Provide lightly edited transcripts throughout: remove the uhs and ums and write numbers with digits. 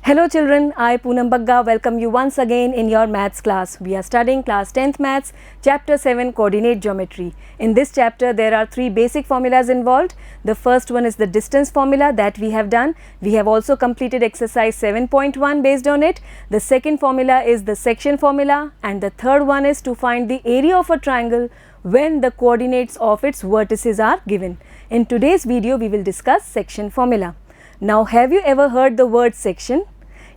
Hello children, I Poonam Bagga welcome you once again in your maths class. We are studying class 10th maths, chapter 7 coordinate geometry. In this chapter there are three basic formulas involved. The first one is the distance formula that we have done. We have also completed exercise 7.1 based on it. The second formula is the section formula and the third one is to find the area of a triangle when the coordinates of its vertices are given. In today's video we will discuss section formula. Now have you ever heard the word section?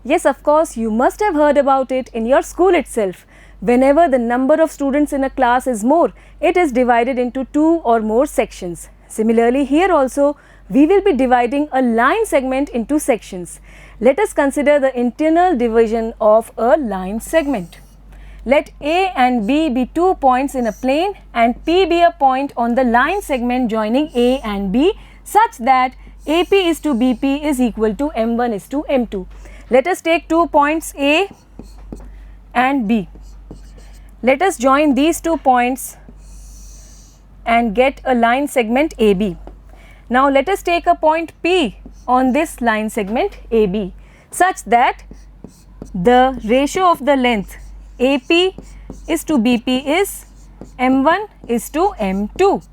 Yes, of course, you must have heard about it in your school itself. Whenever the number of students in a class is more, it is divided into two or more sections. Similarly, here also, we will be dividing a line segment into sections. Let us consider the internal division of a line segment. Let A and B be 2 points in a plane and P be a point on the line segment joining A and B such that AP is to BP is equal to M1 is to M2. Let us take 2 points A and B. Let us join these 2 points and get a line segment AB. Now let us take a point P on this line segment AB such that the ratio of the length AP is to BP is M1 is to M2.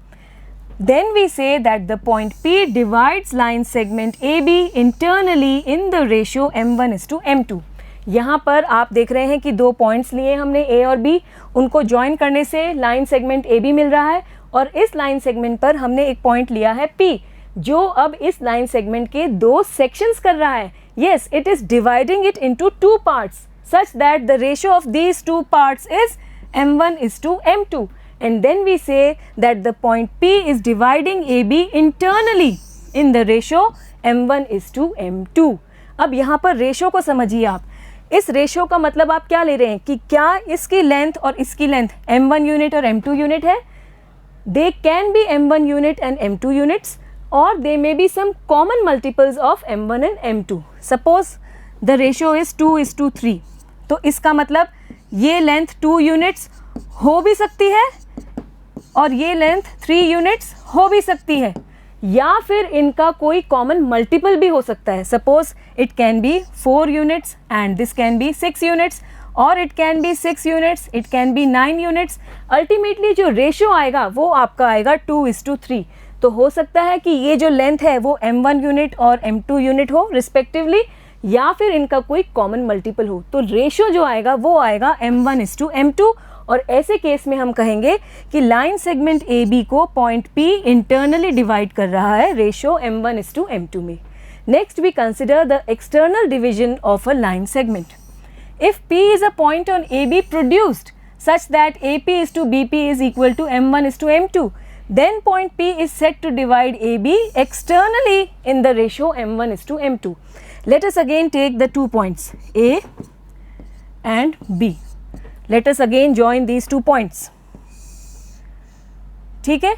Then we say that the point P divides line segment AB internally in the ratio M1 is to M2. यहाँ पर आप देख रहे हैं कि दो points लिए हमने A और B, उनको ज्वाइन करने से लाइन सेगमेंट AB मिल रहा है और इस लाइन सेगमेंट पर हमने एक पॉइंट लिया है P जो अब इस लाइन सेगमेंट के दो सेक्शंस कर रहा है. Yes, it is dividing it into two parts such that the ratio of these two parts is M1 is to M2. And then we say that the point P is dividing AB internally in the ratio M1 is to M2. अब यहाँ पर ratio को समझिए आप. इस ratio का मतलब आप क्या ले रहे हैं कि क्या इसकी लेंथ और इसकी लेंथ M1 यूनिट और M2 यूनिट है. They can be M1 unit and M2 units or they may be some common multiples of M1 and M2. Suppose the ratio is 2 is to 3. तो इसका मतलब ये length 2 units हो भी सकती है और ये लेंथ 3 यूनिट्स हो भी सकती है या फिर इनका कोई कॉमन मल्टीपल भी हो सकता है. Suppose it can be 4 units and this can be 6 units और it can be 6 units, it can be 9 units. Ultimately जो रेशियो आएगा वो आपका आएगा 2 is to 3. तो हो सकता है कि ये जो लेंथ है वो M1 यूनिट और M2 यूनिट हो रिस्पेक्टिवली या फिर इनका कोई कॉमन मल्टीपल हो. तो रेशियो जो आएगा वो आएगा M1 is to M2 और ऐसे केस में हम कहेंगे कि लाइन सेगमेंट AB को पॉइंट P इंटरनली डिवाइड कर रहा है ratio M1 is to M2 में. Next we consider the external division of a line segment. If P is a point on AB produced such that AP is to BP is equal to M1 is to M2, then point P is said to divide AB externally in the ratio M1 is to M2. Let us again take the 2 points A and B. Let us again join these 2 points. ठीक है,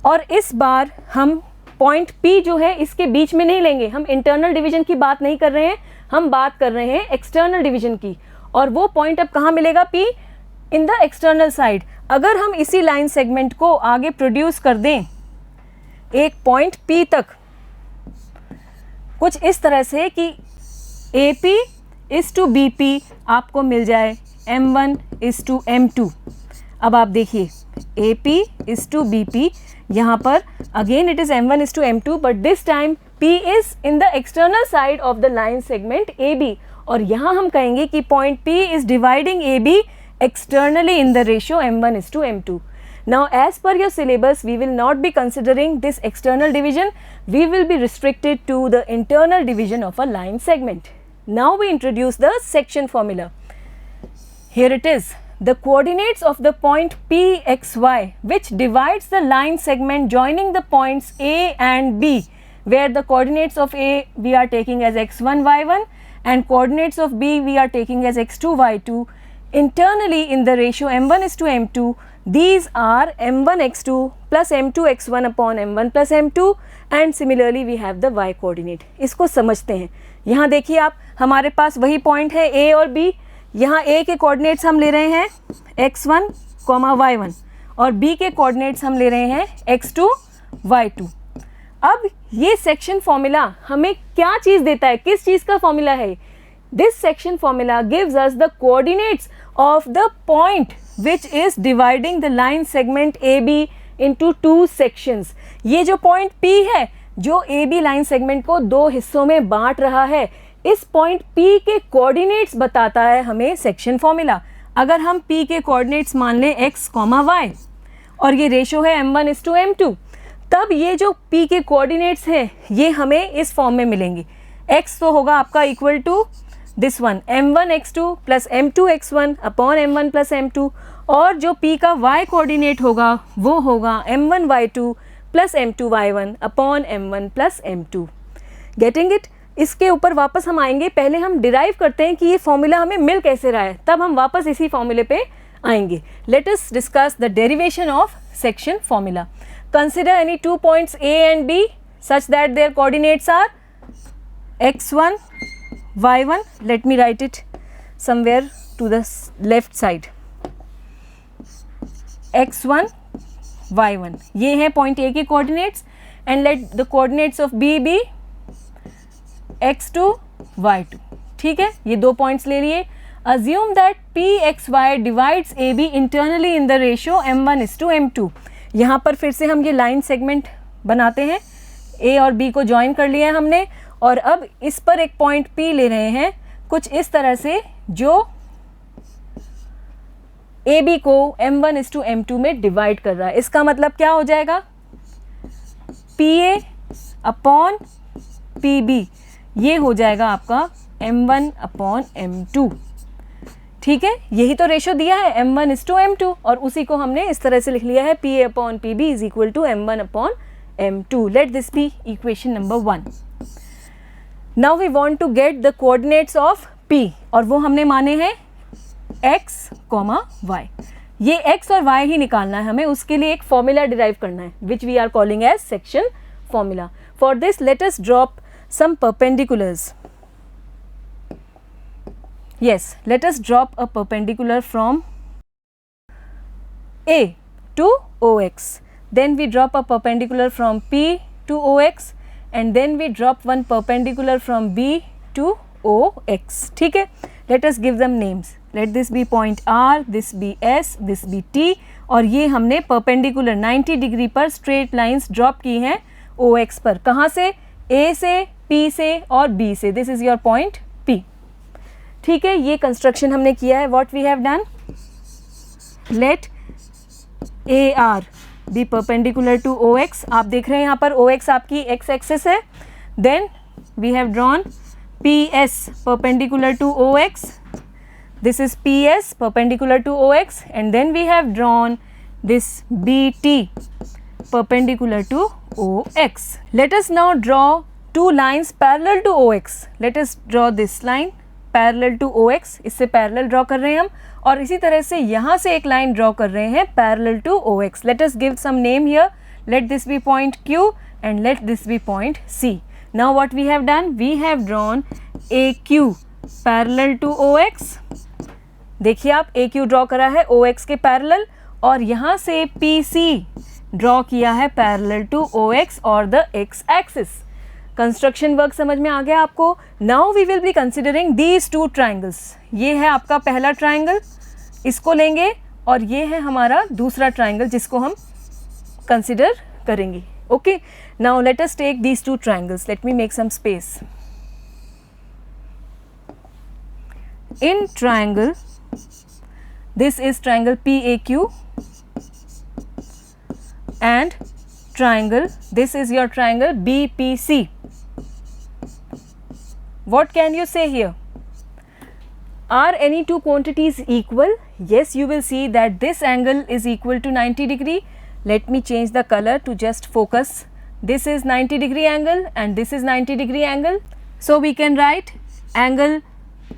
और इस बार हम point P जो है इसके बीच में नहीं लेंगे. हम इंटरनल डिवीजन की बात नहीं कर रहे हैं, हम बात कर रहे हैं एक्सटर्नल डिवीजन की. और वो पॉइंट अब कहाँ मिलेगा? P in the external side. अगर हम इसी लाइन सेगमेंट को आगे प्रोड्यूस कर दें एक पॉइंट P तक कुछ इस तरह से कि AP is to BP आपको मिल जाए M1 is to M2. अब आप देखिए AP is to BP, यहाँ पर again it is M1 is to M2 but this time P is in the external side of the line segment AB और यहाँ हम कहेंगे कि point P is dividing AB externally in the ratio M1 is to M2. Now as per your syllabus we will not be considering this external division, we will be restricted to the internal division of a line segment. Now we introduce the section formula. Here it is. The coordinates of the point PXY which divides the line segment joining the points A and B, where the coordinates of A we are taking as x1 y1 and coordinates of B we are taking as x2 y2 internally in the ratio M1 is to M2. These are M1 x2 plus M2 x1 upon M1 plus M2 and similarly we have the y coordinate. इसको समझते हैं. यहाँ देखिए आप, हमारे पास वही point है A और B. यहाँ A के कोऑर्डिनेट्स हम ले रहे हैं x1, y1 और B के कोऑर्डिनेट्स हम ले रहे हैं x2, y2. अब ये सेक्शन फॉर्मूला हमें क्या चीज़ देता है, किस चीज़ का फॉर्मूला है? This section formula gives us the coordinates of the point which is dividing the line segment AB into two sections. ये जो point P है जो AB लाइन सेगमेंट को दो हिस्सों में बांट रहा है, इस पॉइंट P के कोऑर्डिनेट्स बताता है हमें सेक्शन फॉर्मूला. अगर हम P के कोऑर्डिनेट्स मान लें x, y और ये रेशो है m1:m2, तब ये जो P के कोऑर्डिनेट्स हैं ये हमें इस फॉर्म में मिलेंगे. x तो होगा आपका equal to this one m1x2 plus m2x1 upon m1 plus m2, और जो P का y कोऑर्डिनेट होगा वो होगा m1y2 plus m2y1 upon m1 plus m2. Getting it? इसके ऊपर वापस हम आएंगे. पहले हम डिराइव करते हैं कि ये फॉर्मूला हमें मिल कैसे रहा है, तब हम वापस इसी फॉर्मूले पे आएंगे. Let us discuss the derivation of section formula. Consider any two points A and B such that their coordinates are x1, y1. Let me write it somewhere to the left side. x1, y1 ये है point A के coordinates, and let the coordinates of B B x2, y2. ठीक है, ये दो points ले लिए. Assume that PXY divides AB internally in the ratio m1:m2. यहाँ पर फिर से हम ये लाइन सेगमेंट बनाते हैं. A और B को ज्वाइन कर लिया है हमने, और अब इस पर एक पॉइंट P ले रहे हैं कुछ इस तरह से जो AB को m1:m2 में डिवाइड कर रहा है. इसका मतलब क्या हो जाएगा? PA अपॉन PB ये हो जाएगा आपका m1/m2. ठीक है, यही तो रेशो दिया है m1:m2, और उसी को हमने इस तरह से लिख लिया है PA upon PB is equal to m1/m2. Let this be equation number 1. Now we want to get the coordinates of P, और वो हमने माने हैं x, y. ये x और y ही निकालना है हमें. उसके लिए एक फॉर्मूला डिराइव करना है which we are calling as section formula. For this let us drop some perpendiculars. Yes, let us drop a perpendicular from A to OX. Then we drop a perpendicular from P to OX, and then we drop one perpendicular from B to OX. ठीक है, let us give them names. Let this be point R, this be S, this be T, और ये हमने perpendicular 90 degree पर straight lines drop की हैं OX पर. कहाँ से? A से, P से और B से. This is your point P. ठीक है, ये कंस्ट्रक्शन हमने किया है. What we have done, let AR be perpendicular to OX. आप देख रहे हैं यहाँ पर OX आपकी x एक्सिस है. Then we have drawn PS perpendicular to OX. This is PS perpendicular to OX, and then we have drawn this BT perpendicular to OX. Let us now draw two lines parallel to OX. Let us draw this line parallel to OX. इससे parallel draw कर रहे हैं हम, और इसी तरह से यहाँ से एक line draw कर रहे हैं parallel to OX. Let us give some name here. Let this be point Q and let this be point C. Now what we have done? We have drawn AQ parallel to OX. देखिए आप AQ draw करा है OX के parallel, और यहाँ से PC draw किया है पैरेलल टू OX और the x axis. Construction work समझ में आ गया आपको. Now we will be considering these two triangles. ये है आपका पहला ट्राइंगल, इसको लेंगे, और ये है हमारा दूसरा ट्राइंगल जिसको हम कंसिडर करेंगे. Okay, now let us take these two triangles. Let me make some space. In triangle, this is triangle PAQ, and triangle, this is your triangle BPC. What can you say here? Are any two quantities equal? Yes, you will see that this angle is equal to 90 degree. Let me change the color to just focus. This is 90 degree angle and this is 90 degree angle. So we can write angle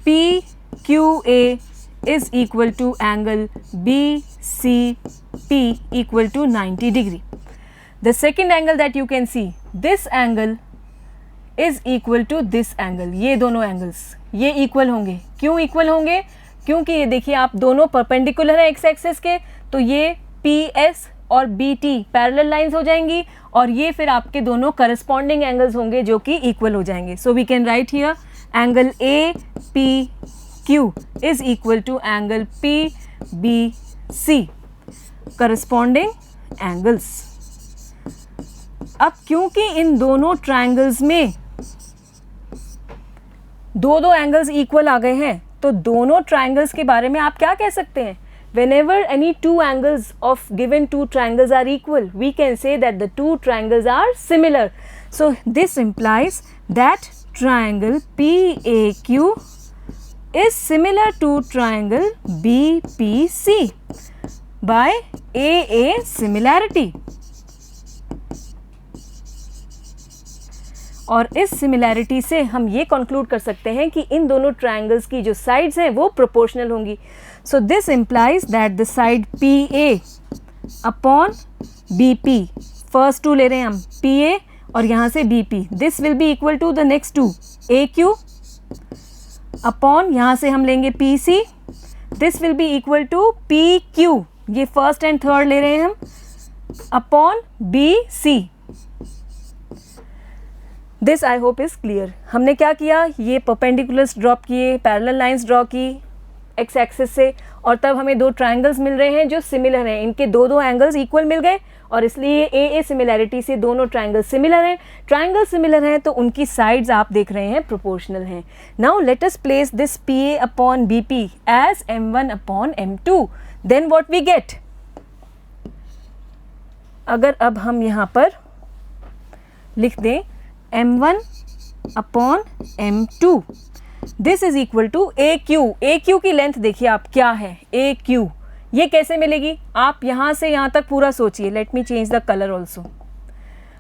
PQA is equal to angle BCP equal to 90 degree. The second angle that you can see, this angle is equal to this angle. ये दोनों angles ये equal होंगे. क्यों equal होंगे? क्योंकि ये देखिए आप दोनों perpendicular हैं x axis के, तो ये PS और BT parallel lines हो जाएंगी, और ये फिर आपके दोनों corresponding angles होंगे जो कि equal हो जाएंगे. So we can write here angle A P Q is equal to angle P B C, corresponding angles. अब क्योंकि इन दोनों ट्रायंगल्स में दो एंगल्स इक्वल आ गए हैं, तो दोनों ट्रायंगल्स के बारे में आप क्या कह सकते हैं? Whenever any two angles of given two triangles are equal, we can say that the two triangles are similar. So this implies that triangle PAQ is similar to triangle BPC by AA similarity. और इस similarity से हम ये conclude कर सकते हैं कि इन दोनों ट्रायंगल्स की जो साइड्स हैं वो प्रोपोर्शनल होंगी। So this implies that the side PA upon BP, first two ले रहे हैं हम PA और यहाँ से BP, this will be equal to the next two AQ upon यहाँ से हम लेंगे PC, this will be equal to PQ, ये फर्स्ट एंड थर्ड ले रहे हैं हम, upon BC। This I hope is clear. हमने क्या किया, ये परपेंडिकुलर्स ड्रॉप किए, पैरेलल लाइंस ड्रॉ की एक्स एक्सिस से, और तब हमें दो ट्रायंगल्स मिल रहे हैं जो सिमिलर हैं, इनके दो एंगल्स इक्वल मिल गए और इसलिए ए सिमिलैरिटी से दोनों ट्रायंगल सिमिलर हैं। ट्रायंगल सिमिलर हैं तो उनकी साइड्स आप देख रहे हैं प्रोपोर्शनल हैं। Now let us place this PA upon BP as M1 upon M2, then what we get. अगर अब हम यहाँ पर लिख दें M1 upon M2, this is equal to AQ की लेंथ देखिए आप क्या है, AQ, ये कैसे मिलेगी? आप यहाँ से यहाँ तक पूरा सोचिए, let me change the colour also.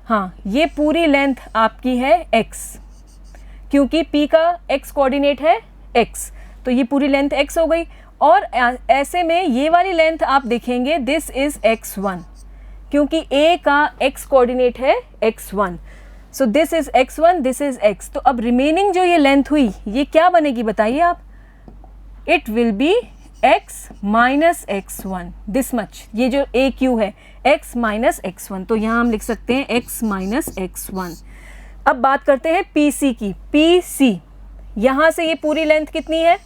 हाँ, ये पूरी लेंथ आपकी है X, क्योंकि P का X कोऑर्डिनेट है X, तो ये पूरी लेंथ X हो गई। और ऐसे में ये वाली लेंथ आप देखेंगे दिस इज X1, क्योंकि A का X कोऑर्डिनेट है X1, so this is X1, this is X। तो अब रिमेनिंग जो ये लेंथ हुई ये क्या बनेगी बताइए आप? It will B X minus X1, this much, ये जो AQ है X माइनस X1, तो यहाँ हम लिख सकते हैं X माइनस X1। अब बात करते हैं PC की, PC यहाँ से ये पूरी लेंथ कितनी है?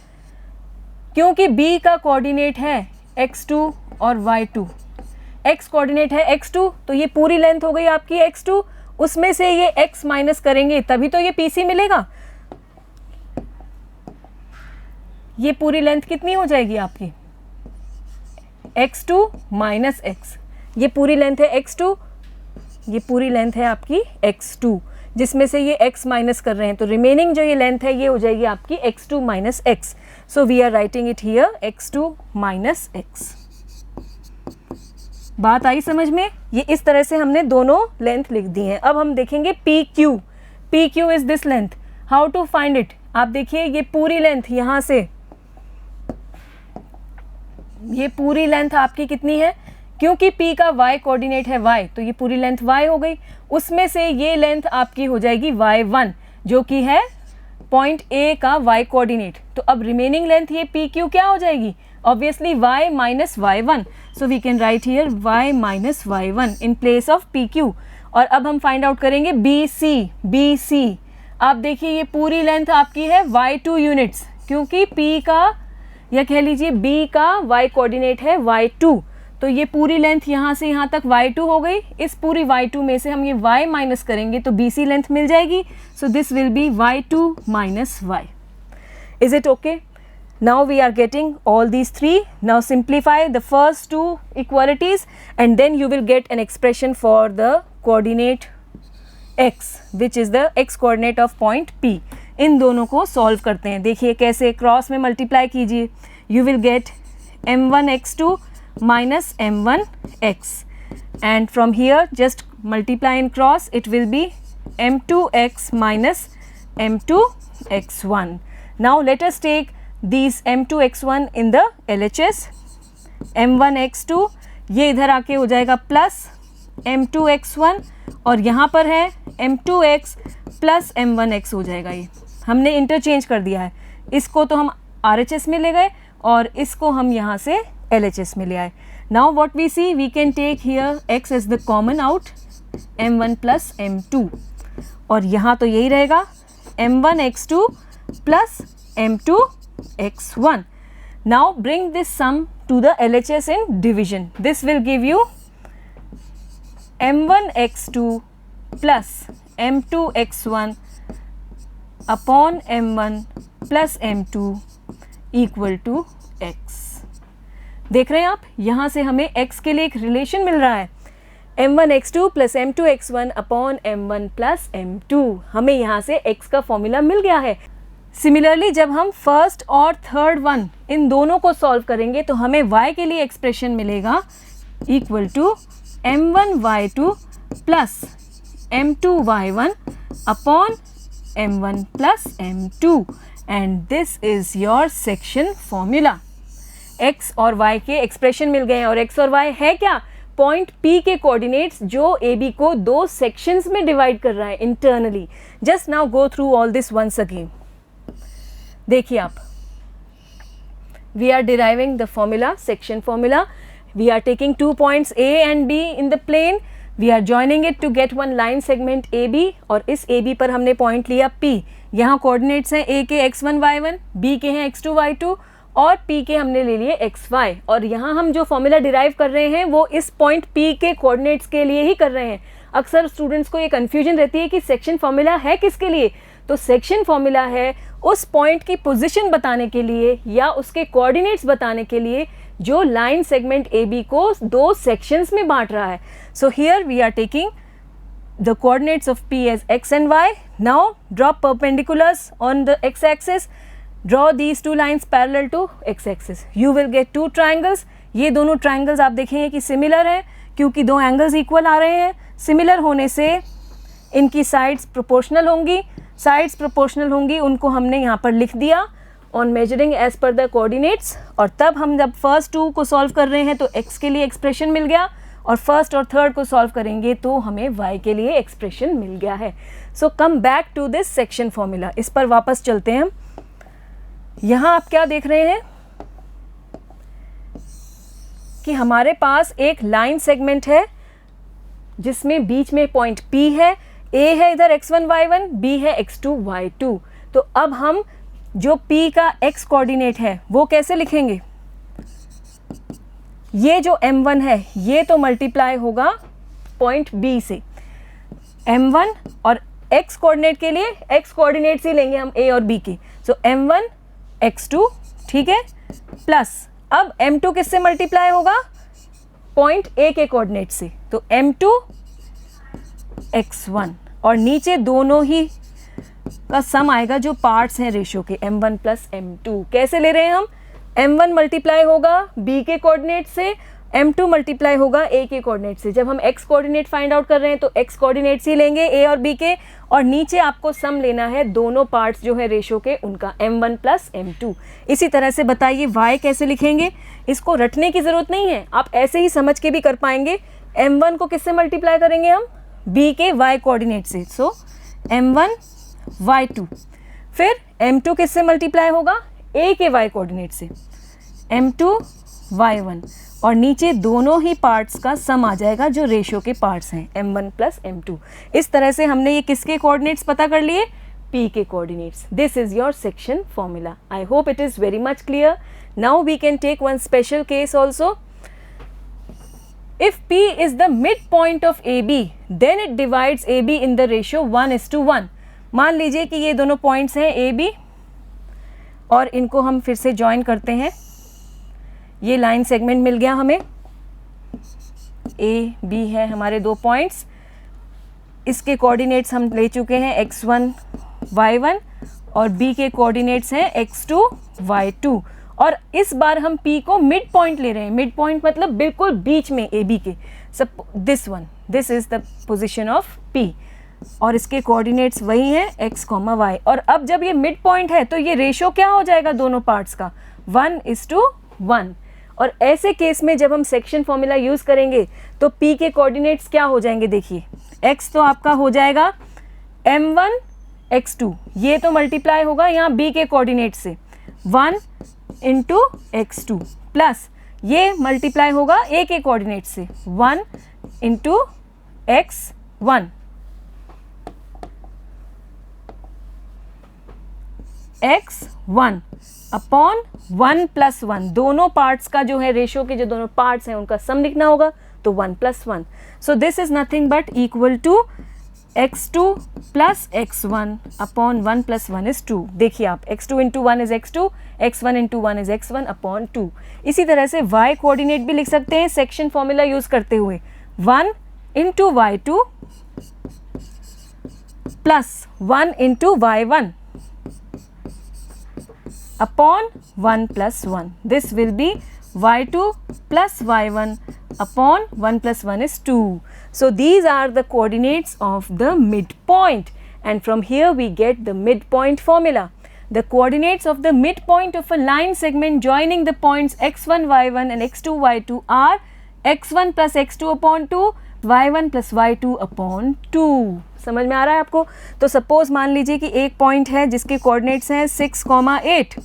क्योंकि B का कोऑर्डिनेट है X2 और Y2, X कोऑर्डिनेट है X2, तो ये पूरी लेंथ हो गई आपकी X2, उसमें से ये X माइनस करेंगे तभी तो ये PC मिलेगा। ये पूरी लेंथ कितनी हो जाएगी आपकी? X2 माइनस X, ये पूरी लेंथ है X2, ये पूरी लेंथ है आपकी X2, जिसमें से ये X माइनस कर रहे हैं, तो रिमेनिंग जो ये लेंथ है ये हो जाएगी आपकी X2 minus X। So we are writing it here X2 minus X। बात आई समझ में? ये इस तरह से हमने दोनों लेंथ लिख दी हैं। अब हम देखेंगे PQ, PQ is this length, how to find it? आप देखिए ये पूरी लेंथ यहाँ से, ये पूरी लेंथ आपकी कितनी है? क्योंकि P का Y कोऑर्डिनेट है Y, तो ये पूरी लेंथ Y हो गई, उसमें से ये लेंथ आपकी हो जाएगी Y1, जो कि है पॉइंट A का Y कोऑर्डिनेट। तो अब रिमेनिंग लेंथ ये PQ क्या हो जाएगी? Obviously Y minus Y1, so we can write here Y minus Y1 in place of PQ। और अब हम फाइंड आउट करेंगे BC। आप देखिए ये पूरी लेंथ आपकी है Y2 यूनिट्स, क्योंकि P का या कह लीजिए B का Y कोऑर्डिनेट है Y2, तो ये पूरी लेंथ यहाँ से यहाँ तक Y2 हो गई। इस पूरी Y2 में से हम ये Y माइनस करेंगे तो BC लेंथ मिल जाएगी, सो this will B Y2 minus Y। Is it okay? Now we are getting all these three. Now simplify the first two equalities and then you will get an expression for the coordinate x, which is the x coordinate of point P. इन दोनों को solve करते हैं। देखिए कैसे, cross में multiply कीजिए, you will get m1x2 minus m1x, and from here just multiply in cross, it will be m2x minus m2x1. Now let us take these m2x1 in the LHS, m1x2 ये इधर आके हो जाएगा plus m2x1, और यहाँ पर है m2x plus m1x हो जाएगा। ये हमने इंटरचेंज कर दिया है, इसको तो हम RHS में ले गए और इसको हम यहाँ से LHS में ले आए। Now what we see, we can take here x as the common out, m1 plus m2, और यहाँ तो यही रहेगा m1x2 plus m2 x1. Now bring this sum to the LHS in division. This will give you m1 x2 plus m2 x1 upon m1 plus m2 equal to x. देख रहे हैं आप, यहाँ से हमें x के लिए एक रिलेशन मिल रहा है, m1 x2 plus m2 x1 upon m1 plus m2. हमें यहाँ से x का फॉर्मूला मिल गया है. सिमिलरली जब हम फर्स्ट और थर्ड वन इन दोनों को सॉल्व करेंगे तो हमें y के लिए एक्सप्रेशन मिलेगा equal to m1 y2 plus m2 y1 upon m1 plus m2 and this is your section formula. x और y के एक्सप्रेशन मिल गए हैं और x और y है क्या? पॉइंट P के कोऑर्डिनेट्स जो AB को दो सेक्शंस में डिवाइड कर रहा है internally. Just now go through all this once again. देखिए आप, we are deriving the formula, section formula. We are taking 2 points A and B in the plane. We are joining it to get one line segment AB और इस AB पर हमने point लिया P. यहाँ coordinates हैं A के x1 y1, B के हैं x2 y2 और P के हमने ले लिए xy. और यहाँ हम जो फॉर्मूला डिराइव कर रहे हैं वो इस पॉइंट P के कोऑर्डिनेट्स के लिए ही कर रहे हैं. अक्सर स्टूडेंट्स को ये कन्फ्यूजन रहती है कि सेक्शन फॉर्मूला है किसके लिए. तो सेक्शन फॉर्मूला है उस पॉइंट की पोजीशन बताने के लिए या उसके कोऑर्डिनेट्स बताने के लिए जो लाइन सेगमेंट AB को दो सेक्शंस में बांट रहा है. So here we are taking the coordinates of P as x and y. Now draw perpendiculars on the x axis. Draw these two lines parallel to x axis. You will get two triangles. ये दोनों triangles आप देखेंगे कि similar हैं क्योंकि दो angles equal आ रहे हैं. Similar होने से इनकी sides proportional होंगी. Sides proportional होंगी, उनको हमने यहाँ पर लिख दिया on measuring as per the coordinates. और तब हम जब first two को solve कर रहे हैं तो x के लिए expression मिल गया और फर्स्ट और थर्ड को सॉल्व करेंगे तो हमें y के लिए एक्सप्रेशन मिल गया है. So come back to this section formula. इस पर वापस चलते हैं. यहाँ आप क्या देख रहे हैं कि हमारे पास एक लाइन सेगमेंट है जिसमें बीच में पॉइंट P है, A है इधर x1 y1, B है x2 y2. तो अब हम जो P का x कोऑर्डिनेट है वो कैसे लिखेंगे? ये जो m1 है ये तो मल्टीप्लाई होगा पॉइंट B से. m1 और x कोऑर्डिनेट के लिए x कोऑर्डिनेट्स ही लेंगे हम A और B के. सो m1 x2, ठीक है, प्लस अब m2 किससे मल्टीप्लाई होगा? पॉइंट A के कोऑर्डिनेट से. तो m2 x1 और नीचे दोनों ही का सम आएगा जो पार्ट्स हैं रेशियो के m1 प्लस m2. कैसे ले रहे हैं हम? m1 मल्टीप्लाई होगा b के कोऑर्डिनेट से, m2 मल्टीप्लाई होगा a के कोऑर्डिनेट से. जब हम x कोऑर्डिनेट फाइंड आउट कर रहे हैं तो x कोऑर्डिनेट्स ही लेंगे a और b के और नीचे आपको सम लेना है दोनों पार्ट्स जो है रेशियो के उनका m1 प्लस m2. इसी तरह से बताइए y कैसे लिखेंगे? इसको रटने की ज़रूरत नहीं है, आप ऐसे ही समझ के भी कर पाएंगे. m1 को किससे मल्टीप्लाई करेंगे हम? b के y कोऑर्डिनेट से. सो m1 y2. फिर m2 किससे मल्टीप्लाई होगा? a के y कोऑर्डिनेट से. m2 y1 और नीचे दोनों ही पार्ट्स का सम आ जाएगा जो रेशियो के पार्ट्स हैं m1 प्लस m2. इस तरह से हमने ये किसके कोऑर्डिनेट्स पता कर लिए? P के coordinates. This is your section formula. I hope it is very much clear. Now we can take one special case also. If P is the midpoint of AB, then it divides AB in the ratio 1:1. मान लीजिए कि ये दोनों points हैं AB और इनको हम फिर से ज्वाइन करते हैं. ये लाइन सेगमेंट मिल गया हमें. A B है हमारे दो पॉइंट्स. इसके कोऑर्डिनेट्स हम ले चुके हैं x1 y1 और B के कोऑर्डिनेट्स हैं x2 y2. और इस बार हम P को मिड पॉइंट ले रहे हैं. मिड पॉइंट मतलब बिल्कुल बीच में AB के. सब this one, this is the position of P और इसके कोऑर्डिनेट्स वही हैं x, y. और अब जब ये मिड पॉइंट है तो ये रेशो क्या हो जाएगा दोनों पार्ट्स का? 1:1. और ऐसे केस में जब हम सेक्शन फॉर्मूला यूज़ करेंगे तो P के कोऑर्डिनेट्स क्या हो जाएंगे? देखिए, x तो आपका हो जाएगा m1 x2, ये तो मल्टीप्लाई होगा यहाँ B के कोऑर्डिनेट से 1 × x2 प्लस ये मल्टीप्लाई होगा A के कोऑर्डिनेट से 1 × x1. x1 अपॉन 1 प्लस 1, दोनों पार्ट्स का जो है रेशियो के जो दोनों पार्ट्स हैं उनका सम लिखना होगा, तो 1 plus 1. So this is nothing but equal to x2 plus x1 upon 1 plus 1 is 2. देखिए आप, x2 into 1 is x2, x1 into 1 is x1 upon 2. इसी तरह से y कोऑर्डिनेट भी लिख सकते हैं सेक्शन फॉर्मूला यूज करते हुए, 1 into y2 plus 1 into y1 upon 1 plus 1. This will be y2 plus y1 upon 1 plus 1 is 2. So these are the coordinates of the midpoint, and from here we get the midpoint formula. The coordinates of the midpoint of a line segment joining the points x1 y1 and x2 y2 are x1 plus x2 upon 2, y1 plus y2 upon 2. समझ में आ रहा है आपको? तो suppose मान लीजिए कि एक पॉइंट है जिसके कोऑर्डिनेट्स हैं 6,8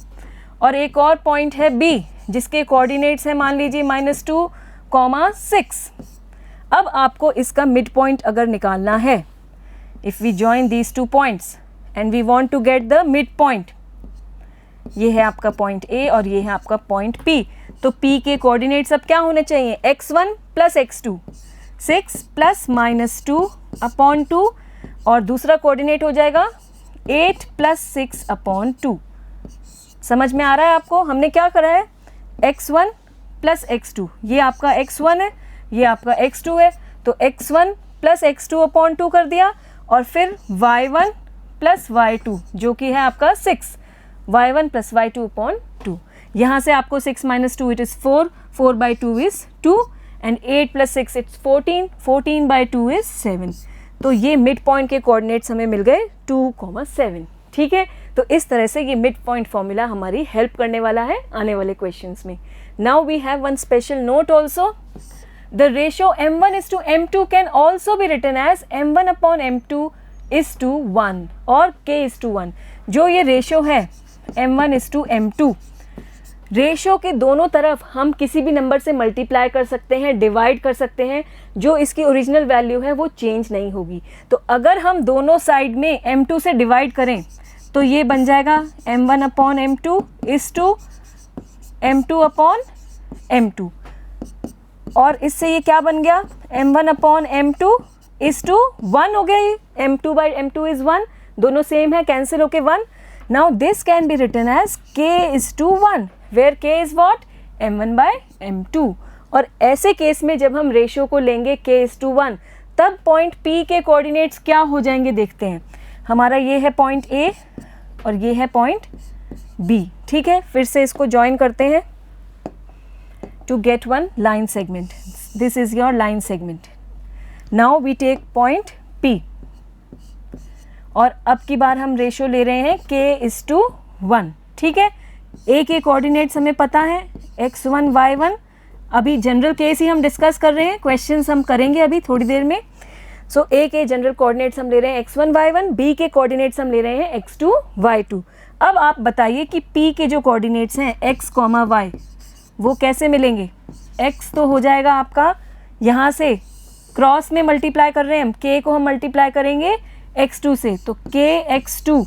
और एक और पॉइंट है B जिसके कोऑर्डिनेट्स हैं मान लीजिए -2,6. अब आपको इसका मिड पॉइंट अगर निकालना है, if we join these two points and we want to get the mid point, ये है आपका पॉइंट A और ये है आपका पॉइंट P. तो P के कोऑर्डिनेट्स अब क्या होने चाहिए, x1 plus x2, 6 plus -2 upon 2, और दूसरा कोऑर्डिनेट हो जाएगा 8 प्लस 6 अपॉन 2. समझ में आ रहा है आपको? हमने क्या करा है, x1 प्लस x2, ये आपका x1 है, ये आपका x2 है, तो x1 प्लस x2 अपॉन 2 कर दिया, और फिर y1 प्लस y2 जो कि है आपका 6, y1 प्लस y2 अपॉन 2. यहाँ से आपको 6 minus 2 it is 4, 4 by 2 is 2, and 8 plus 6 it's 14, 14 by 2 is 7. तो ये मिड पॉइंट के कोऑर्डिनेट्स हमें मिल गए 2,7. ठीक है, तो इस तरह से ये मिड पॉइंट फॉर्मूला हमारी हेल्प करने वाला है आने वाले क्वेश्चंस में. Now we have one special note also. The ratio m1 is to m2 can also be written as m1 upon m2 is to 1 और k is to 1. जो ये रेशियो है m1 is to m2, ratio के दोनों तरफ हम किसी भी नंबर से मल्टीप्लाई कर सकते हैं, डिवाइड कर सकते हैं, जो इसकी ओरिजिनल वैल्यू है वो चेंज नहीं होगी. तो अगर हम दोनों साइड में m2 से डिवाइड करें तो ये बन जाएगा m1 upon m2 is to m2 upon m2, और इससे ये क्या बन गया, m1 upon m2 is to 1 हो गया, ये m2 बाई m2 इज 1, दोनों सेम है, कैंसिल होके 1. Now this can be written as k is to 1, where k is what, m1 by m2. और ऐसे केस में जब हम रेशियो को लेंगे k इज टू 1, तब पॉइंट P के कोऑर्डिनेट्स क्या हो जाएंगे देखते हैं. हमारा ये है पॉइंट A और ये है पॉइंट B. ठीक है, फिर से इसको ज्वाइन करते हैं to get one line segment. This is your line segment. Now we take point P, और अब की बार हम रेशियो ले रहे हैं k इज टू 1. ठीक है, A के कोऑर्डिनेट्स हमें पता है x1 y1. अभी जनरल केस ही हम डिस्कस कर रहे हैं, क्वेश्चंस हम करेंगे अभी थोड़ी देर में. सो A के जनरल कोऑर्डिनेट्स हम ले रहे हैं x1 y1, B के कोऑर्डिनेट्स हम ले रहे हैं x2 y2. अब आप बताइए कि P के जो कोऑर्डिनेट्स हैं x, y वो कैसे मिलेंगे. x तो हो जाएगा आपका, यहाँ से क्रॉस में मल्टीप्लाई कर रहे हैं हम, k को हम मल्टीप्लाई करेंगे x2 से, तो k x2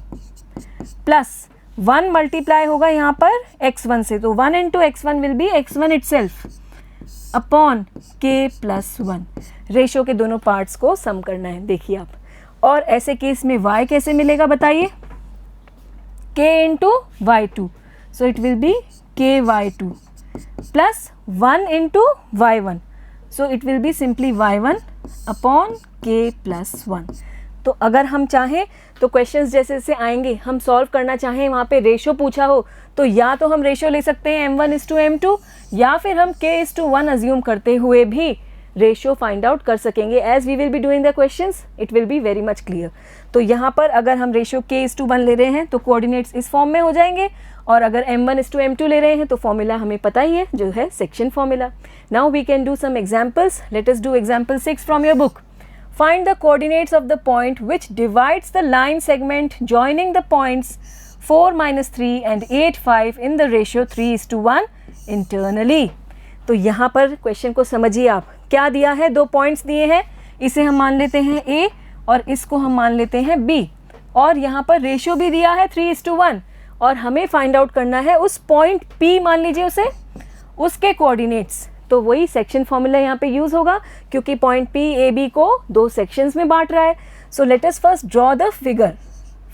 प्लस 1 मल्टीप्लाई होगा यहाँ पर x1 से, तो 1 into x1 will be x1 itself upon k plus 1. Ratio के दोनों पार्ट्स को सम करना है, देखिए आप. और ऐसे केस में y कैसे मिलेगा बताइए, k into y2, so it will B k y2 plus 1 into y1, so it will be simply y1 upon k plus 1. तो अगर हम चाहें तो क्वेश्चंस जैसे जैसे आएंगे, हम सॉल्व करना चाहें, वहाँ पे रेशियो पूछा हो, तो या तो हम रेशियो ले सकते हैं m1 इज टू m2, या फिर हम k इज टू 1 अज्यूम करते हुए भी रेशियो फाइंड आउट कर सकेंगे. As we will be doing the questions it will be very much clear. तो यहाँ पर अगर हम रेशियो k इज टू 1 ले रहे हैं तो कोऑर्डिनेट्स इस फॉर्म में हो जाएंगे, और अगर m1 इज टू m2 ले रहे हैं तो फॉर्मूला हमें पता ही है, जो है section formula. Now we can do some examples. Let us do example 6 from your book. Find the coordinates of the point which divides the line segment joining the points 4, -3 and 8, 5 in the ratio 3 is to 1 internally. तो यहाँ पर question को समझिए आप, क्या दिया है, दो पॉइंट्स दिए हैं, इसे हम मान लेते हैं A और इसको हम मान लेते हैं B, और यहाँ पर रेशियो भी दिया है 3 is to 1, और हमें फाइंड आउट करना है उस पॉइंट P, मान लीजिए उसे, उसके कोऑर्डिनेट्स। तो वही सेक्शन फॉर्मूला यहाँ पे यूज़ होगा क्योंकि पॉइंट P A B को 2 सेक्शंस में बांट रहा है। So let us first draw the figure.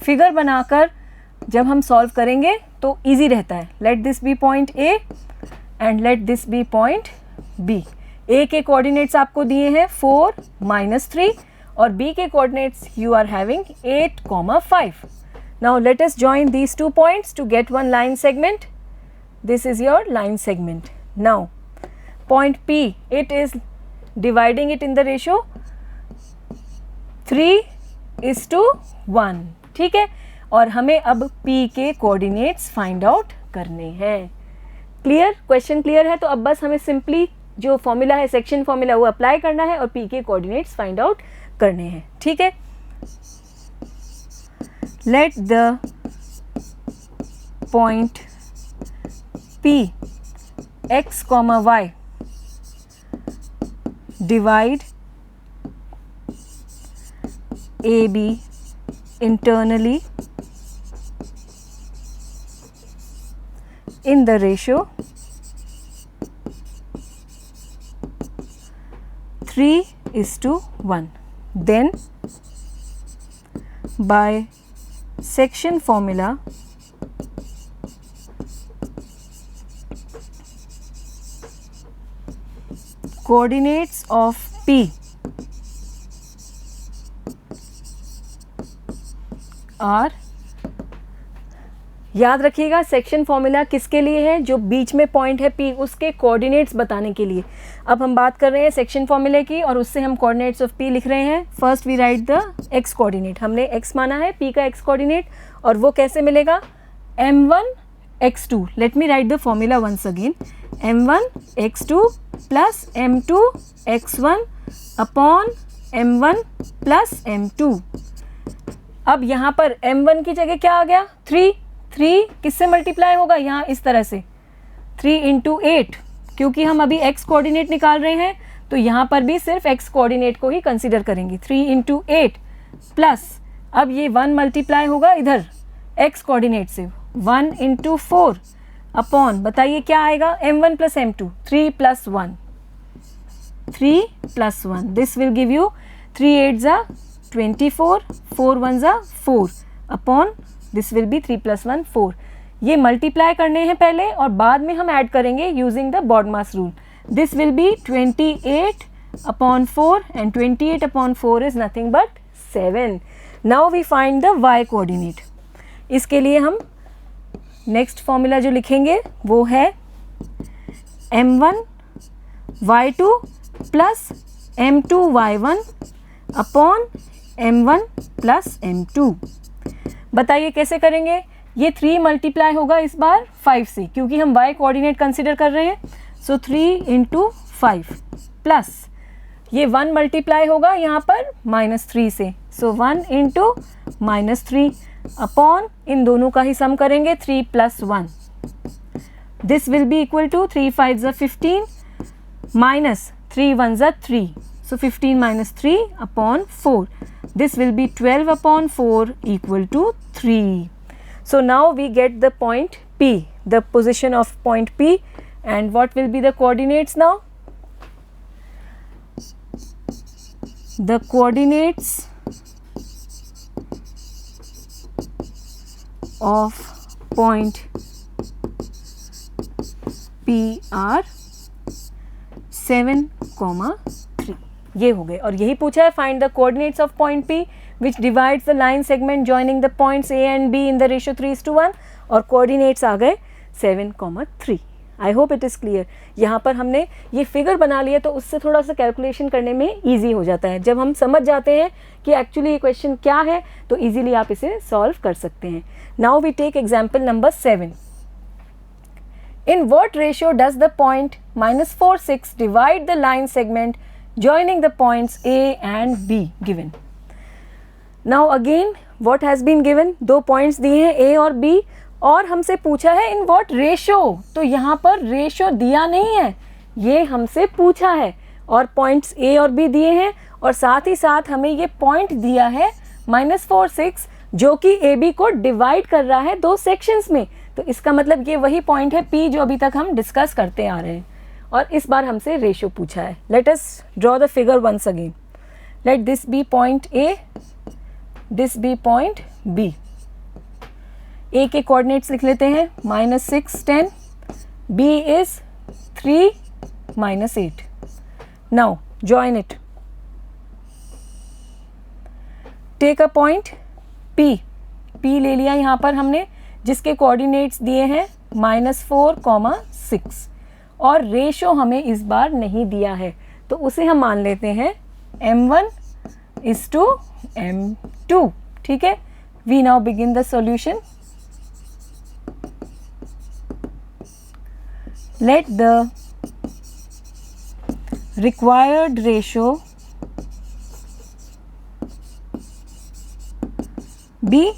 Figure बनाकर जब हम सॉल्व करेंगे तो इजी रहता है। Let this be point A and let this be point B। A के कोऑर्डिनेट्स आपको दिए हैं 4, -3 और B के coordinates you are having 8, 5. Now let us join these 2 points to get one line segment. This is your line segment. Now point P, it is dividing it in the ratio 3:1. ठीक है, और हमें अब P के coordinates find out करने हैं। Clear, question clear है? तो अब बस हमें सिंपली जो फॉर्मूला है, सेक्शन फॉर्मूला, वो अप्लाई करना है और P के कोऑर्डिनेट्स फाइंड आउट करने हैं। ठीक है, let the point P x, y divide AB internally in the ratio 3:1. Then by section formula coordinates of P are, याद रखिएगा सेक्शन फॉर्मूला किसके लिए है? जो बीच में पॉइंट है P, उसके कोऑर्डिनेट्स बताने के लिए। अब हम बात कर रहे हैं सेक्शन फॉर्मूले की और उससे हम कोऑर्डिनेट्स ऑफ P लिख रहे हैं। First we write the x coordinate. हमने x माना है P का x कोऑर्डिनेट, और वो कैसे मिलेगा? m1 x2। Let me write the formula once again. m1 x2 plus m2 x1 upon m1 plus m2। अब यहाँ पर m1 की जगह क्या आ गया? 3 किससे मल्टीप्लाई होगा? यहाँ इस तरह से 3 × 8, क्योंकि हम अभी x कोऑर्डिनेट निकाल रहे हैं तो यहाँ पर भी सिर्फ x कोऑर्डिनेट को ही कंसीडर करेंगे। 3 × 8 प्लस, अब ये 1 मल्टीप्लाई होगा इधर x कोऑर्डिनेट से, 1 × 4 अपॉन, बताइए क्या आएगा? m1 plus m2, 3 + 1, 3 + 1, this will give you 3 8 = 24, 4 1 = 4 upon this will B 3 + 1 4। ये मल्टीप्लाई करने हैं पहले और बाद में हम ऐड करेंगे using the BODMAS rule. This will be 28/4 and 28/4 is nothing but 7। Now we find the y coordinate. इसके लिए हम नेक्स्ट फॉर्मूला जो लिखेंगे वो है m1 y2 plus m2 y1 upon m1 plus m2। बताइए कैसे करेंगे? ये 3 मल्टीप्लाई होगा इस बार 5 से, क्योंकि हम y कोऑर्डिनेट कंसीडर कर रहे हैं। सो 3 × 5 प्लस ये 1 मल्टीप्लाई होगा यहाँ पर -3 से, सो 1 × -3 अपॉन इन दोनों का ही सम करेंगे 3 + 1। This will be equal to 3 5 = 15 minus 3 1 = 3, so 15 - 3 upon 4. This will be 12/4 equal to 3. So now we get the point P, the position of point P, and what will be the coordinates now? The coordinates of point P are 7, 3। ये हो गए, और यही पूछा है find the coordinates of point P which divides the line segment joining the points A and B in the ratio 3:1, और coordinates आ गए 7, 3। आई hope it is clear. यहाँ पर हमने ये फिगर बना लिया तो उससे थोड़ा सा कैलकुलेशन करने में ईजी हो जाता है। जब हम समझ जाते हैं कि एक्चुअली ये क्वेश्चन क्या है तो ईजिली आप इसे सॉल्व कर सकते हैं। Now we take example number 7। In what ratio does the point -4, 6 divide the line segment joining the points A and B given? Now again what has been given? 2 points दिए हैं A और B, और हमसे पूछा है in what ratio। तो यहाँ पर रेशियो दिया नहीं है, ये हमसे पूछा है, और पॉइंट्स A और B दिए हैं, और साथ ही साथ हमें ये पॉइंट दिया है -4, 6 जो कि ए बी को डिवाइड कर रहा है दो सेक्शंस में। तो इसका मतलब ये वही पॉइंट है P जो अभी तक हम डिस्कस करते आ रहे हैं, और इस बार हमसे रेशियो पूछा है। Let us draw the figure once again. Let this be point A, this be point B। A के कोऑर्डिनेट्स लिख लेते हैं, -6 10, B is 3 -8। Now join it, take a point P ले लिया यहाँ पर हमने, जिसके कोऑर्डिनेट्स दिए हैं -4, 6, और रेशो हमें इस बार नहीं दिया है, तो उसे हम मान लेते हैं m1:m2। ठीक है, we now begin the solution. Let the required ratio be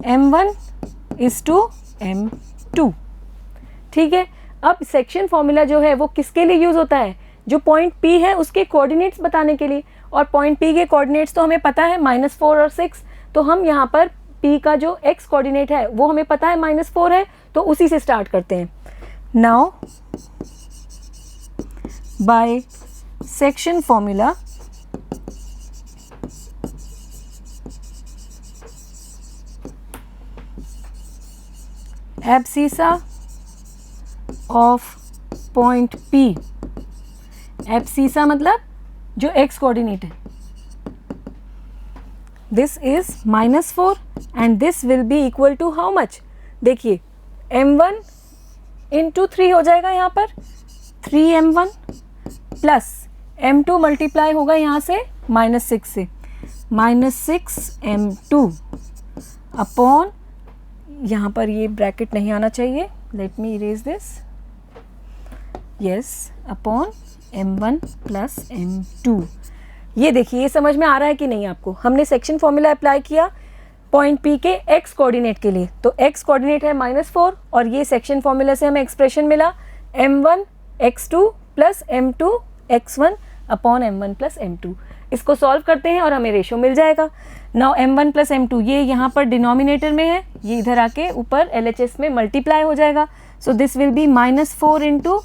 m1:m2। ठीक है, अब सेक्शन फॉर्मूला जो है वो किसके लिए यूज होता है? जो पॉइंट P है उसके कोऑर्डिनेट्स बताने के लिए, और पॉइंट P के कोऑर्डिनेट्स तो हमें पता है -4 और 6, तो हम यहाँ पर P का जो x कोऑर्डिनेट है वो हमें पता है -4 है, तो उसी से स्टार्ट करते हैं। Now by section formula abscissa of point P, abscissa मतलब जो x कोऑर्डिनेट है, this is -4 and this will be equal to how much? देखिए m1 × 3 हो जाएगा यहाँ पर, 3m1 प्लस m2 मल्टीप्लाई होगा यहाँ से -6 से, -6m2 अपॉन, यहाँ पर ये ब्रैकेट नहीं आना चाहिए, let me erase this, yes, upon m1 plus m2। ये देखिए, ये समझ में आ रहा है कि नहीं आपको? हमने सेक्शन फॉर्मूला अप्लाई किया पॉइंट P के x कोऑर्डिनेट के लिए, तो x कोऑर्डिनेट है -4, और ये सेक्शन फॉर्मूला से हमें एक्सप्रेशन मिला m1x2 plus m2 x1 upon m1 plus m2। इसको सॉल्व करते हैं और हमें रेशो मिल जाएगा। नाउ m1 प्लस m2 ये यहाँ पर डिनोमिनेटर में है, ये इधर आके ऊपर LHS में मल्टीप्लाई हो जाएगा, so this will be -4 ×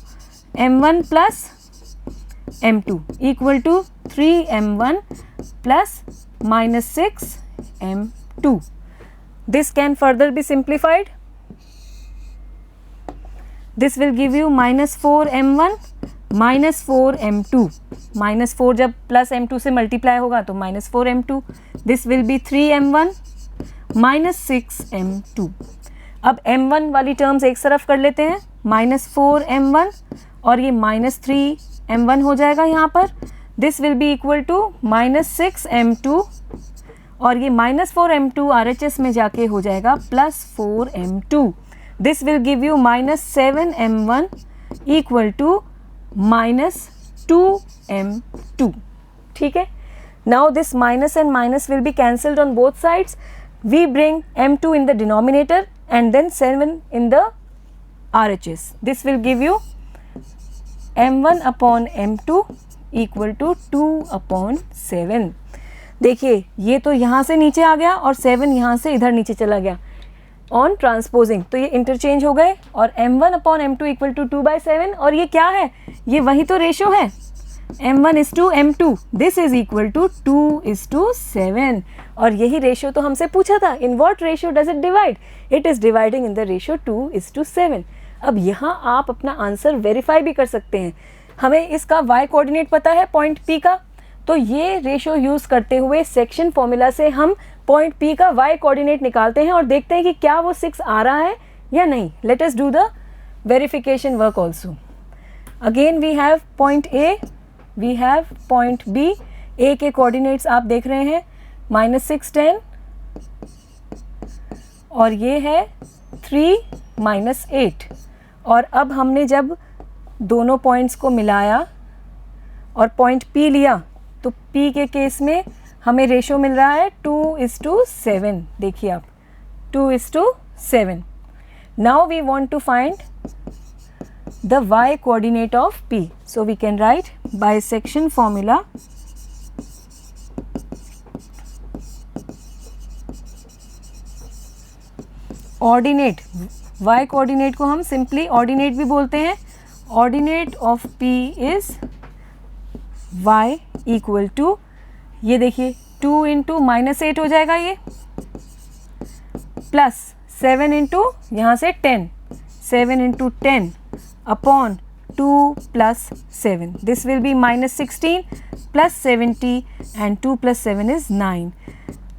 m1 plus m2 equal to 3m1 plus -6m2। This can further be simplified, this will give you -4m1 -4m2, -4 जब प्लस m2 से मल्टीप्लाई होगा तो -4m2, this will B 3m1 -6m2। अब m1 वाली terms एक तरफ कर लेते हैं, -4m1 और ये -3m1 हो जाएगा यहाँ पर, this will be equal to -6m2, और ये -4m2 RHS में जाके हो जाएगा +4m2, this will give you -7m1 equal to -2m2। ठीक है, now this minus and minus will be cancelled on both sides, we bring m2 in the denominator and then 7 in the RHS. This will give you m1 upon m2 equal to 2/7। देखिए ये तो यहाँ से नीचे आ गया और 7 यहाँ से इधर नीचे चला गया ऑन ट्रांसपोजिंग, तो ये इंटरचेंज हो गए, और m1 upon m2 equal to 2/7, और ये क्या है? ये वही तो रेशो है, m1:m2, this is equal to 2:7, और यही रेशियो तो हमसे पूछा था, in what ratio does it divide? It is dividing in the ratio 2:7। अब यहाँ आप अपना आंसर वेरीफाई भी कर सकते हैं। हमें इसका y कोऑर्डिनेट पता है पॉइंट P का, तो ये रेशियो यूज करते हुए सेक्शन फॉर्मूला से हम पॉइंट P का y कोऑर्डिनेट निकालते हैं और देखते हैं कि क्या वो 6 आ रहा है या नहीं। Let us do the verification work also. Again we have point A, we have point B। A के कोऑर्डिनेट्स आप देख रहे हैं -6 10, और ये है 3 -8, और अब हमने जब दोनों पॉइंट्स को मिलाया और पॉइंट P लिया, तो P के केस में हमें रेशो मिल रहा है 2:7। देखिए आप, 2:7। Now we want to find the y coordinate of P. So we can write bisection formula ordinate, y coordinate को हम सिंपली ऑर्डिनेट भी बोलते हैं, ordinate of p is y equal to, ये देखिए 2 इंटू -8 हो जाएगा ये, प्लस 7 इंटू यहाँ से 10, 7 into 10 upon 2 plus 7, this will B -16 plus 70 and 2 plus 7 is 9.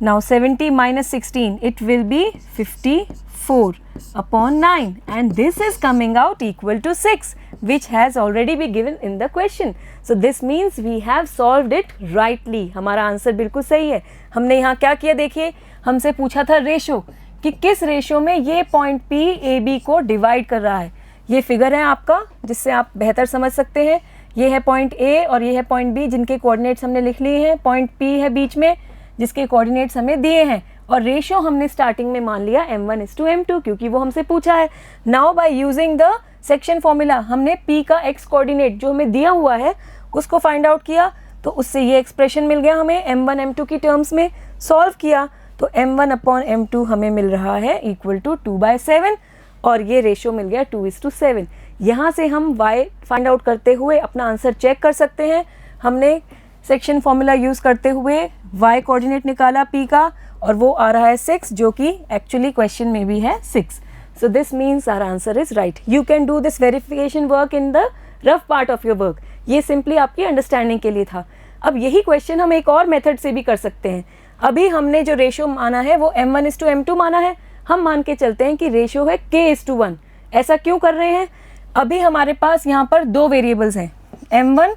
Now 70 minus 16, it will be 54 upon 9 and this is coming out equal to 6, which has already been given in the question. So this means we have solved it rightly. हमारा answer बिल्कुल सही है. हमने यहाँ क्या किया देखिए, हमसे पूछा था रेशो कि किस रेशो में ये पॉइंट P ए बी को डिवाइड कर रहा है. ये फिगर है आपका जिससे आप बेहतर समझ सकते हैं. ये है पॉइंट ए और ये है पॉइंट बी जिनके कोऑर्डिनेट्स हमने लिख लिए हैं. पॉइंट P है बीच में जिसके कोऑर्डिनेट्स हमें दिए हैं और रेशियो हमने स्टार्टिंग में मान लिया m1:m2 क्योंकि वो हमसे पूछा है. Now by using the section formula हमने P का x कोऑर्डिनेट जो हमें दिया हुआ है उसको फाइंड आउट किया, तो उससे ये एक्सप्रेशन मिल गया हमें m1:m2 की टर्म्स में. सॉल्व किया तो m1/m2 हमें मिल रहा है इक्वल टू 2/7 और ये रेशियो मिल गया 2:7. यहाँ से हम y फाइंड आउट करते हुए अपना आंसर चेक कर सकते हैं. हमने सेक्शन फॉर्मूला यूज़ करते हुए y कोऑर्डिनेट निकाला P का और वो आ रहा है 6 जो कि एक्चुअली क्वेश्चन में भी है 6. So this means our answer is right. You can do this verification work in the rough part of your work. ये सिंपली आपकी अंडरस्टैंडिंग के लिए था. अब यही क्वेश्चन हम एक और मेथड से भी कर सकते हैं. अभी हमने जो रेशियो माना है वो m1:m2 माना है. हम मान के चलते हैं कि रेशियो है k:1. ऐसा क्यों कर रहे हैं? अभी हमारे पास यहाँ पर दो वेरिएबल्स हैं, m1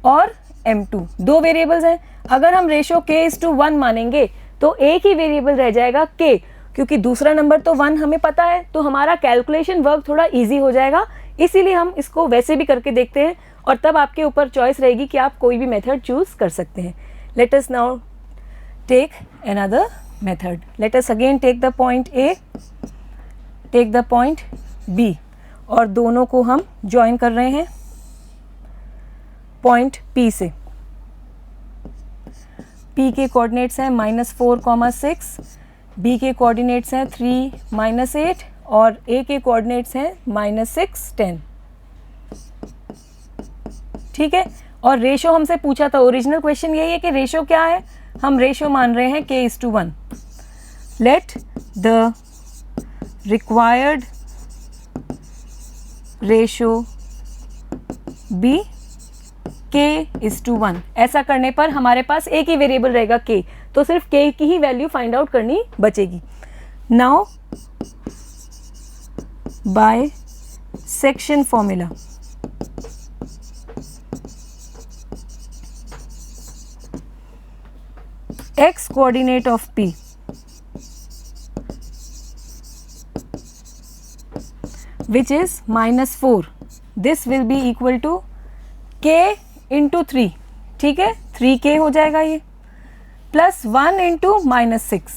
और m2, दो वेरिएबल्स हैं. अगर हम रेशियो k:1 मानेंगे तो एक ही वेरिएबल रह जाएगा k, क्योंकि दूसरा नंबर तो 1 हमें पता है, तो हमारा कैलकुलेशन वर्क थोड़ा इजी हो जाएगा. इसीलिए हम इसको वैसे भी करके देखते हैं और तब आपके ऊपर चॉइस रहेगी कि आप कोई भी मेथड चूज कर सकते हैं. Let us now take another method. Let us again take the point A, take the point B और दोनों को हम ज्वाइन कर रहे हैं पॉइंट P से. P के कोऑर्डिनेट्स हैं -4,6, B के कोऑर्डिनेट्स हैं 3, -8 और A के कोऑर्डिनेट्स हैं -6, 10. ठीक है. और रेशो हमसे पूछा था, ओरिजिनल क्वेश्चन यही है कि रेशो क्या है. हम रेशो मान रहे हैं k:1. Let the required ratio be k:1. ऐसा करने पर हमारे पास एक ही वेरिएबल रहेगा k, तो सिर्फ k की ही वैल्यू फाइंड आउट करनी बचेगी. Now by section formula x coordinate of P which is -4, this will be equal to k into 3. ठीक है, 3k हो जाएगा ये, प्लस 1 इंटू -6,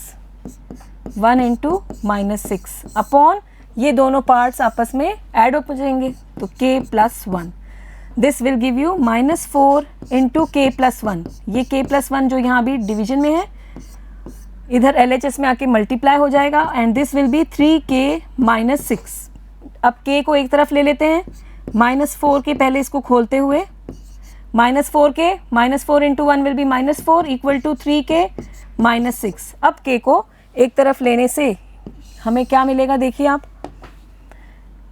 1 इंटू -6 अपॉन ये दोनों पार्ट्स आपस में ऐड हो जाएंगे तो k plus 1. This will give you -4 into k plus 1. ये k प्लस 1 जो यहाँ भी डिवीजन में है इधर LHS में आके मल्टीप्लाई हो जाएगा and this will B 3k -6. अब k को एक तरफ ले लेते हैं, -4 के पहले इसको खोलते हुए -4k, -4 into 1 will be -4 equal to 3k -6. अब k को एक तरफ लेने से हमें क्या मिलेगा देखिए आप,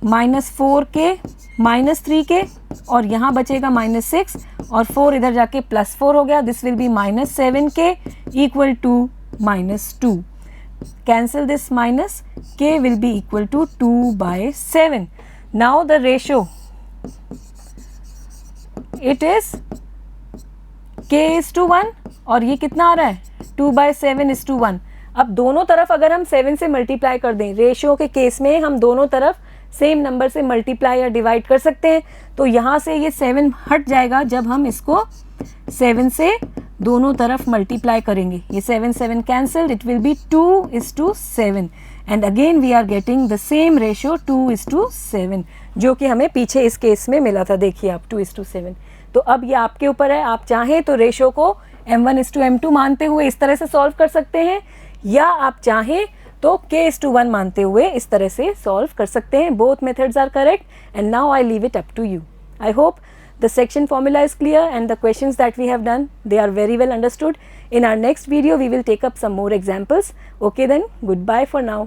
-4k -3k और यहाँ बचेगा -6 और 4 इधर जाके +4 हो गया. This will be -7k equal to -2. Cancel this minus, k will be equal to 2/7. Now the ratio it is k:1 और ये कितना आ रहा है 2/7:1. अब दोनों तरफ अगर हम 7 से मल्टीप्लाई कर दें, रेशियो के केस में हम दोनों तरफ सेम नंबर से मल्टीप्लाई या डिवाइड कर सकते हैं, तो यहाँ से ये 7 हट जाएगा जब हम इसको 7 से दोनों तरफ मल्टीप्लाई करेंगे. ये 7 cancelled, it will be 2:7 and again we are getting the same ratio 2:7 जो कि हमें पीछे इस केस में मिला था. देखिए आप 2:7. तो अब ये आपके ऊपर है, आप चाहें तो रेशियो को m1:m2 मानते हुए इस तरह से सॉल्व कर सकते हैं, या आप चाहें तो k:1 मानते हुए इस तरह से सॉल्व कर सकते हैं. Both methods are correct and now I leave it up to you. I hope the section formula is clear and the questions that we have done, they are very well understood. In our next video, we will take up some more examples. Okay then, goodbye for now.